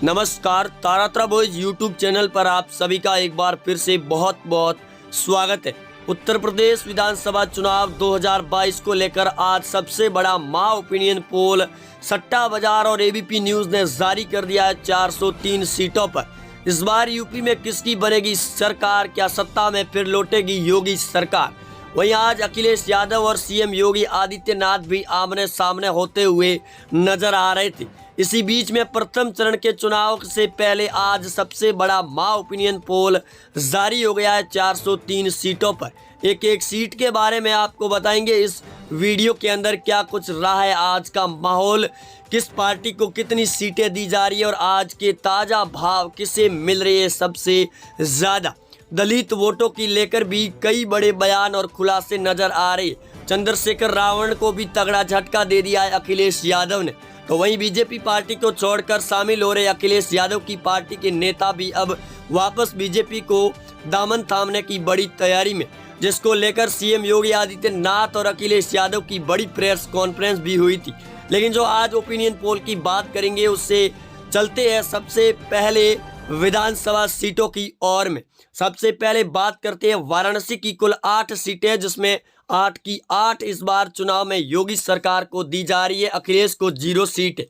नमस्कार, तारात्रा boys YouTube channel पर आप सभी का एक बार फिर से बहुत बहुत स्वागत है। उत्तर प्रदेश विधानसभा चुनाव 2022 को लेकर आज सबसे बड़ा माँ ओपिनियन पोल सट्टा बाजार और एबीपी न्यूज ने जारी कर दिया है। 403 सीटों पर इस बार यूपी में किसकी बनेगी सरकार, क्या सत्ता में फिर लौटेगी योगी सरकार। वहीं आज अखिलेश यादव और सीएम योगी आदित्यनाथ भी आमने सामने होते हुए नजर आ रहे थे। इसी बीच में प्रथम चरण के चुनाव से पहले आज सबसे बड़ा माँ ओपिनियन पोल जारी हो गया है 403 सीटों पर। एक एक सीट के बारे में आपको बताएंगे इस वीडियो के अंदर क्या कुछ रहा है आज का माहौल, किस पार्टी को कितनी सीटें दी जा रही है और आज के ताज़ा भाव किसे मिल रही है सबसे ज़्यादा। दलित वोटों की लेकर भी कई बड़े बयान और खुलासे नजर आ रहे हैं। चंद्रशेखर रावण को भी तगड़ा झटका दे दिया है अखिलेश यादव ने। तो वहीं बीजेपी पार्टी को छोड़कर शामिल हो रहे अखिलेश यादव की पार्टी के नेता भी अब वापस बीजेपी को दामन थामने की बड़ी तैयारी में, जिसको लेकर सीएम योगी आदित्यनाथ और अखिलेश यादव की बड़ी प्रेस कॉन्फ्रेंस भी हुई थी। लेकिन जो आज ओपिनियन पोल की बात करेंगे उससे चलते हैं सबसे पहले विधानसभा सीटों की ओर में। सबसे पहले बात करते हैं वाराणसी की कुल 8 सीटें, जिसमें 8 की 8 इस बार चुनाव में योगी सरकार को दी जा रही है, अखिलेश को 0 सीट है।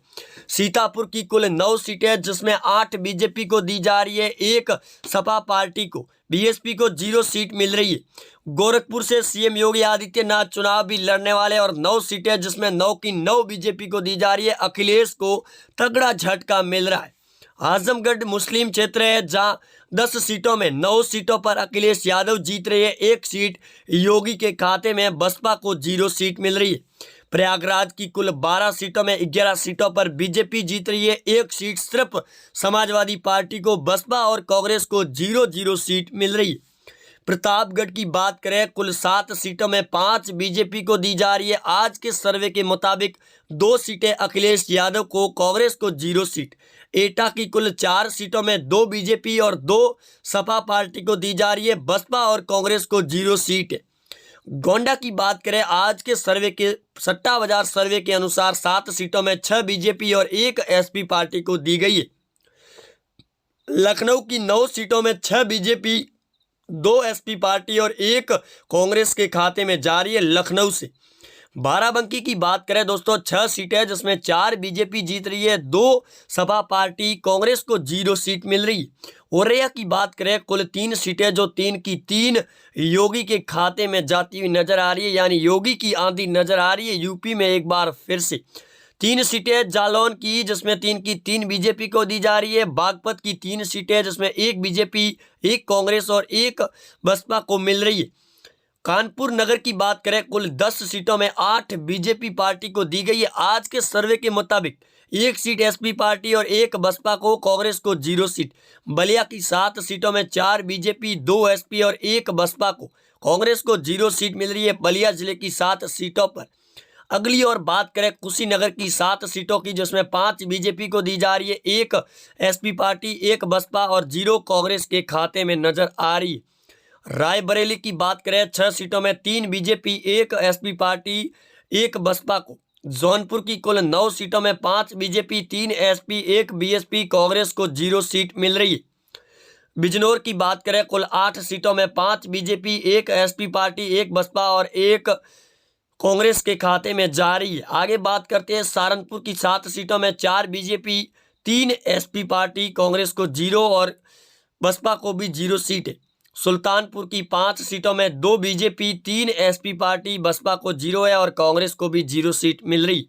सीतापुर की कुल 9 सीटें, जिसमें 8 बीजेपी को दी जा रही है, 1 सपा पार्टी को, बीएसपी को 0 सीट मिल रही है। गोरखपुर से सीएम योगी आदित्यनाथ चुनाव भी लड़ने वाले और 9 सीटें, जिसमें 9 की 9 बीजेपी को दी जा रही है, अखिलेश को तगड़ा झटका मिल रहा है। आजमगढ़ मुस्लिम क्षेत्र है जहां 10 सीटों में 9 सीटों पर अखिलेश यादव जीत रहे हैं, 1 सीट योगी के खाते में, बसपा को 0 सीट मिल रही है। प्रयागराज की कुल 12 सीटों में 11 सीटों पर बीजेपी जीत रही है, 1 सीट सिर्फ समाजवादी पार्टी को, बसपा और कांग्रेस को 0-0 सीट मिल रही है। प्रतापगढ़ की बात करें, कुल 7 सीटों में 5 बीजेपी को दी जा रही है। आज के सर्वे के मुताबिक 2 सीटें अखिलेश यादव को, कांग्रेस को 0 सीट। एटा की कुल 4 सीटों में 2 बीजेपी और 2 सपा पार्टी को दी जा रही है, बसपा और कांग्रेस को 0 सीट है। गोंडा की बात करें, आज के सर्वे के सट्टा बाजार सर्वे के अनुसार 7 सीटों में 6 बीजेपी और 1 एसपी पार्टी को दी गई है। लखनऊ की 9 सीटों में 6 बीजेपी, 2 एसपी पार्टी और 1 कांग्रेस के खाते में जा रही है लखनऊ से। बाराबंकी की बात करें दोस्तों, 6 सीटें, जिसमें 4 बीजेपी जीत रही है, 2 सपा पार्टी, कांग्रेस को 0 सीट मिल रही है। औरैया की बात करें, कुल 3 सीटें, जो 3 की 3 योगी के खाते में जाती हुई नजर आ रही है, यानी योगी की आंधी नजर आ रही है यूपी में एक बार फिर से। 3 सीटें जालौन की, जिसमें 3 की 3 बीजेपी को दी जा रही है। बागपत की 3 सीटें, जिसमें 1 बीजेपी, 1 कांग्रेस और 1 बसपा को मिल रही है। कानपुर नगर की बात करें, कुल 10 सीटों में 8 बीजेपी पार्टी को दी गई है। आज के सर्वे के मुताबिक 1 सीट एसपी पार्टी और 1 बसपा को, कांग्रेस को 0 सीट। बलिया की 7 सीटों में 4 बीजेपी, 2 एसपी और 1 बसपा को, कांग्रेस को 0 सीट मिल रही है बलिया जिले की 7 सीटों पर। अगली और बात करें कुशीनगर की 7 सीटों की, जिसमें 5 बीजेपी को दी जा रही है, 1 एसपी पार्टी, 1 बसपा और 0 कांग्रेस के खाते में नजर आ रही है। रायबरेली की बात करें, 6 सीटों में 3 बीजेपी, 1 एसपी पार्टी, 1 बसपा को। जौनपुर की कुल 9 सीटों में 5 बीजेपी, 3 एसपी, 1 बीएसपी, कांग्रेस को 0 सीट मिल रही है। बिजनौर की बात करें, कुल 8 सीटों में 5 बीजेपी, 1 एसपी पार्टी, 1 बसपा और 1 कांग्रेस के खाते में जा रही है। आगे बात करते हैं सहारनपुर की 7 सीटों में 4 बीजेपी, 3 एसपी पार्टी, कांग्रेस को 0 और बसपा को भी 0 सीट है। सुल्तानपुर की 5 सीटों में 2 बीजेपी, 3 एसपी पार्टी, बसपा को 0 है और कांग्रेस को भी 0 सीट मिल रही।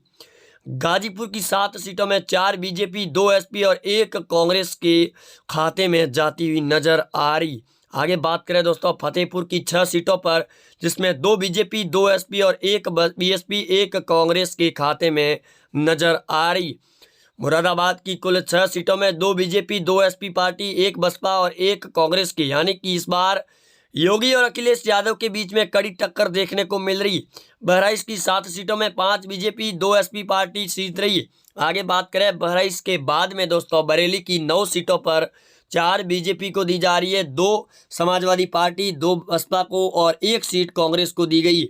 गाजीपुर की 7 सीटों में 4 बीजेपी, 2 एसपी और 1 कांग्रेस के खाते में जाती हुई नजर आ रही। आगे बात करें दोस्तों फतेहपुर की 6 सीटों पर, जिसमें 2 बीजेपी, 2 एसपी और 1 बीएसपी, 1 कांग्रेस के खाते में नजर आ रही। मुरादाबाद की कुल 6 सीटों में 2 बीजेपी, 2 एसपी पार्टी, 1 बसपा और 1 कांग्रेस की, यानी कि इस बार योगी और अखिलेश यादव के बीच में कड़ी टक्कर देखने को मिल रही। बहराइच की 7 सीटों में 5 बीजेपी, 2 एसपी पार्टी जीत रही है। आगे बात करें बहराइच के बाद में दोस्तों, बरेली की 9 सीटों पर 4 बीजेपी को दी जा रही है, 2 समाजवादी पार्टी, 2 बसपा को और 1 सीट कांग्रेस को दी गई है।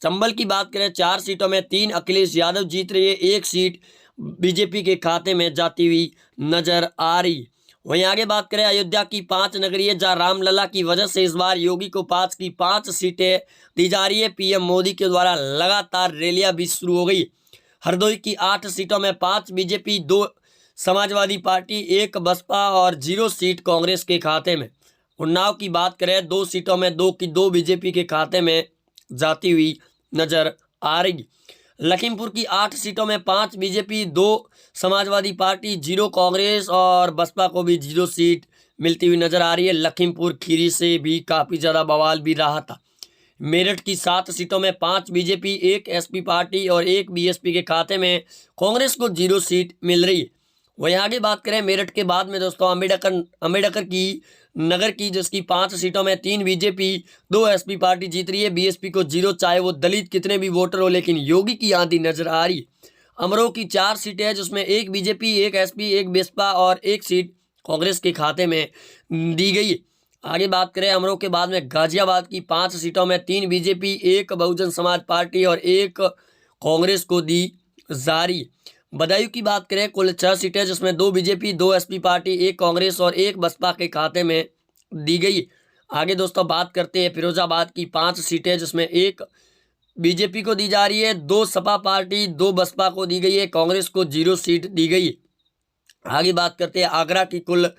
चंबल की बात करें, 4 सीटों में 3 अखिलेश यादव जीत रही है, 1 सीट बीजेपी के खाते में जाती हुई नजर आ रही। वहीं आगे बात करें अयोध्या की 5 नगरीय जहां रामलला की वजह से इस बार योगी को 5 की 5 सीटें दी जा रही है। पीएम मोदी के द्वारा लगातार रैलियां भी शुरू हो गई। हरदोई की 8 सीटों में 5 बीजेपी, 2 समाजवादी पार्टी, 1 बसपा और 0 सीट कांग्रेस के खाते में। उन्नाव की बात करें 2 सीटों में 2 की 2 बीजेपी के खाते में जाती हुई नजर आ रही। लखीमपुर की 8 सीटों में 5 बीजेपी, 2 समाजवादी पार्टी, 0 कांग्रेस और बसपा को भी 0 सीट मिलती हुई नजर आ रही है। लखीमपुर खीरी से भी काफ़ी ज़्यादा बवाल भी रहा था। मेरठ की 7 सीटों में 5 बीजेपी, 1 एसपी पार्टी और 1 बीएसपी के खाते में कांग्रेस को 0 सीट मिल रही है। वहीं आगे बात करें मेरठ के बाद में दोस्तों अम्बेडकर की नगर की, जिसकी 5 सीटों में 3 बीजेपी, 2 एसपी पार्टी जीत रही है। बीएसपी को 0, चाहे वो दलित कितने भी वोटर हो, लेकिन योगी की आंधी नजर आ रही है। अमरोह की 4 सीटें हैं जिसमें 1 बीजेपी, 1 एसपी, 1 बसपा और 1 सीट कांग्रेस के खाते में दी गई है। आगे बात करें अमरोह के बाद में गाजियाबाद की 5 सीटों में 3 बीजेपी, 1 बहुजन समाज पार्टी और 1 कांग्रेस को दी जा रही है। बदायूं की बात करें कुल 6 सीटें जिसमें 2 बीजेपी, 2 एसपी पार्टी, 1 कांग्रेस और 1 बसपा के खाते में दी गई। आगे दोस्तों बात करते हैं फिरोजाबाद की 5 सीटें जिसमें 1 बीजेपी को दी जा रही है, 2 सपा पार्टी, 2 बसपा को दी गई है, कांग्रेस को 0 सीट दी गई। आगे बात करते हैं आगरा की कुल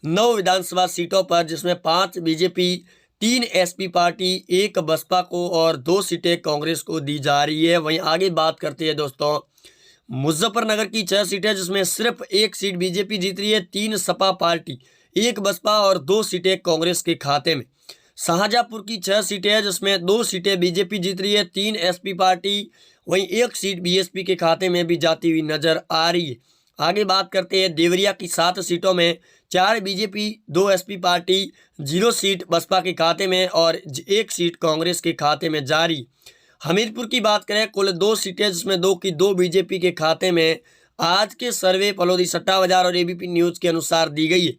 9 विधानसभा सीटों पर जिसमें 5 बीजेपी, 3 एसपी पार्टी, 1 बसपा को और 2 सीटें कांग्रेस को दी जा रही है। वहीं आगे बात करते हैं दोस्तों मुजफ्फरनगर की 6 सीटें जिसमें सिर्फ 1 सीट बीजेपी जीत रही है, 3 सपा पार्टी, 1 बसपा और 2 सीटें कांग्रेस के खाते में। शाहजहांपुर की 6 सीटें हैं जिसमें 2 सीटें बीजेपी जीत रही है, 3 एसपी पार्टी, वहीं 1 सीट बीएसपी के खाते में भी जाती हुई नजर आ रही है। आगे बात करते हैं देवरिया की 7 सीटों में 4 BJP, 2 SP party, 0 seat Baspa के खाते में और 1 सीट कांग्रेस के खाते में जारी। हमीरपुर की बात करें कुल 2 सीटें जिसमें 2 की 2 बीजेपी के खाते में आज के सर्वे फलोदी सट्टा बाजार और एबीपी न्यूज़ के अनुसार दी गई है।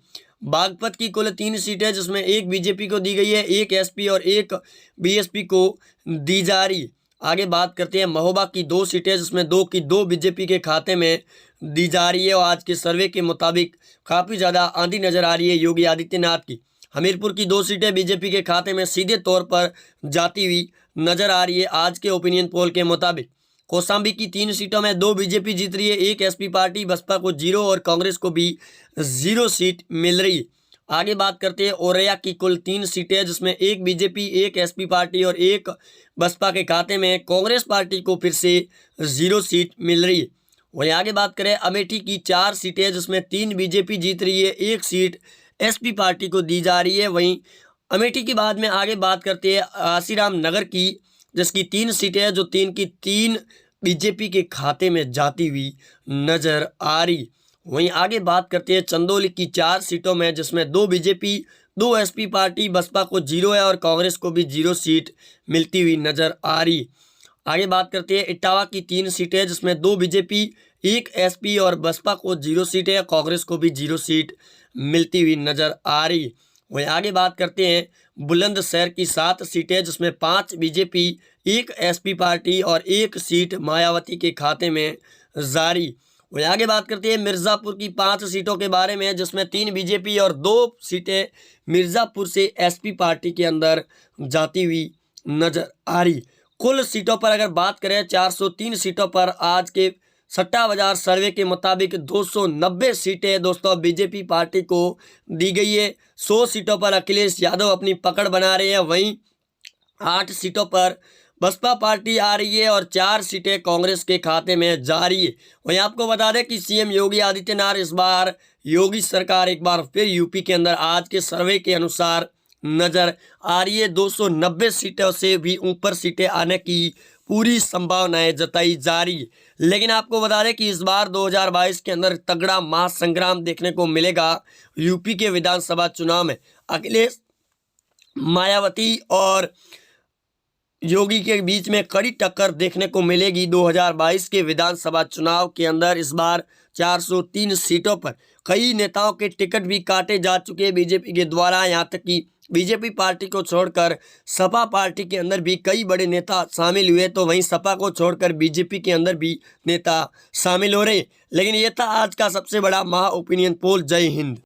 बागपत की कुल 3 सीटें जिसमें 1 बीजेपी को दी गई है, 1 एसपी और 1 बीएसपी को दी जा रही है। आगे बात करते हैं महोबा की 2 सीटें जिसमें 2 की 2 बीजेपी के खाते में दी जा रही है और आज के सर्वे के मुताबिक काफ़ी ज़्यादा आंधी नजर आ रही है योगी आदित्यनाथ की। हमीरपुर की 2 सीटें बीजेपी के खाते में सीधे तौर पर जाती हुई नजर आ रही है आज के ओपिनियन पोल के मुताबिक। कौशाम्बी की 3 सीटों में 2 बीजेपी जीत रही है, 1 एसपी पार्टी, बसपा को 0 और कांग्रेस को भी 0 सीट मिल रही है। आगे बात करते हैं औरैया की कुल 3 सीटें जिसमें 1 बीजेपी, 1 एसपी पार्टी और 1 बसपा के खाते में कांग्रेस पार्टी को फिर से 0 सीट मिल रही है। वहीं आगे बात करें अमेठी की 4 सीटें जिसमें 3 बीजेपी जीत रही है, 1 सीट एसपी पार्टी को दी जा रही है। वहीं अमेठी के बाद में आगे बात करते हैं आसीराम नगर की जिसकी 3 सीटें हैं जो 3 की 3 बीजेपी के खाते में जाती हुई नजर आ रही। वहीं आगे बात करते हैं चंदौली की 4 सीटों में जिसमें 2 बीजेपी, 2 एसपी पार्टी, बसपा को 0 है और कांग्रेस को भी 0 सीट मिलती हुई नजर आ रही। आगे बात करते हैं इटावा की 3 सीटें जिसमें 2 बीजेपी, 1 एसपी और बसपा को 0 सीट है, कांग्रेस को भी 0 सीट मिलती हुई नजर आ रही। वहीं आगे बात करते हैं बुलंदशहर की 7 सीटें जिसमें 5 बीजेपी, 1 एसपी पार्टी और 1 सीट मायावती के खाते में जारी। वहीं आगे बात करते हैं मिर्ज़ापुर की 5 सीटों के बारे में जिसमें 3 बीजेपी और 2 सीटें मिर्ज़ापुर से एसपी पार्टी के अंदर जाती हुई नजर आ रही। कुल सीटों पर अगर बात करें 403 सीटों पर आज के सट्टा बाजार सर्वे के मुताबिक 290 सीटें दोस्तों बीजेपी पार्टी को दी गई है। 100 सीटों पर अखिलेश यादव अपनी पकड़ बना रहे हैं। वहीं 8 सीटों पर बसपा पार्टी आ रही है और 4 सीटें कांग्रेस के खाते में जा रही है। वहीं आपको बता दें कि सीएम योगी आदित्यनाथ इस बार योगी सरकार एक बार फिर यूपी के अंदर आज के सर्वे के अनुसार नजर आ रही है। 290 सीटों से भी ऊपर सीटें आने की पूरी संभावनाएं जताई जा रही है। लेकिन आपको बता दें कि इस बार 2022 के अंदर तगड़ा महासंग्राम देखने को मिलेगा यूपी के विधानसभा चुनाव में। अखिलेश, मायावती और योगी के बीच में कड़ी टक्कर देखने को मिलेगी 2022 के विधानसभा चुनाव के अंदर। इस बार 403 सीटों पर कई नेताओं के टिकट भी काटे जा चुके हैं बीजेपी के द्वारा। यहाँ तक कि बीजेपी पार्टी को छोड़कर सपा पार्टी के अंदर भी कई बड़े नेता शामिल हुए, तो वहीं सपा को छोड़कर बीजेपी के अंदर भी नेता शामिल हो रहे। लेकिन ये था आज का सबसे बड़ा महा ओपिनियन पोल। जय हिंद।